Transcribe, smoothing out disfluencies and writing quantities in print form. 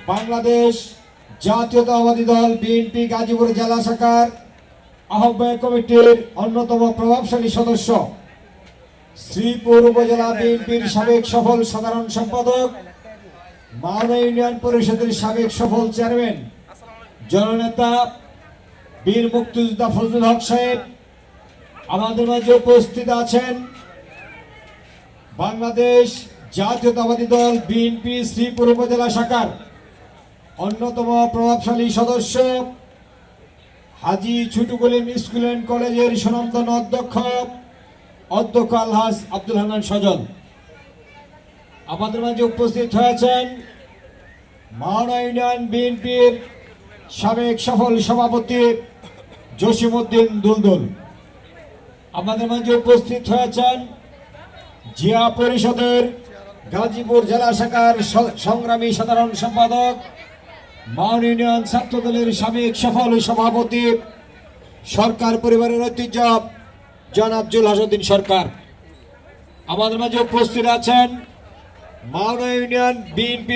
বাংলাদেশ জাতীয়তাবাদী দল বিএনপি গাজীপুর জেলা শাখার আহ্বায়ক কমিটির অন্যতম প্রভাবশালী সদস্য, শ্রীপুর উপজেলা বিএনপির সাবেক সফল সাধারণ সম্পাদক, মাওনা ইউনিয়ন পরিষদের সাবেক সফল চেয়ারম্যান, জননেতা বীর মুক্তিযোদ্ধা ফজলুল হক সাহেব আমাদের মাঝে উপস্থিত আছেন। বাংলাদেশ জাতীয়তাবাদী দল বিএনপি শ্রীপুর উপজেলা শাখার অন্যতম প্রভাবশালী সদস্য, হাজী ছোটু কলিম স্কুল অ্যান্ড কলেজের স্বনামধন্য অধ্যক্ষ আলহাজ আব্দুল হান্নান সজল আমাদের মাঝে উপস্থিত হয়েছেন। মাওনা ইউনিয়ন বিএনপির সাবেক সফল সভাপতি জসিমউদ্দিন দুলদুল আমাদের মাঝে উপস্থিত হয়েছেন। জিয়া পরিষদের গাজীপুর জেলা শাখার সংগ্রামী সাধারণ সম্পাদক, মাওনা ইউনিয়ন ছাত্র দলের সাবেক সফল সভাপতি, সরকার পরিবারের ঐতিহ্য জনাব জুল হাসউদ্দিন সরকার আমাদের মাঝে উপস্থিত আছেন। Mawna union BNP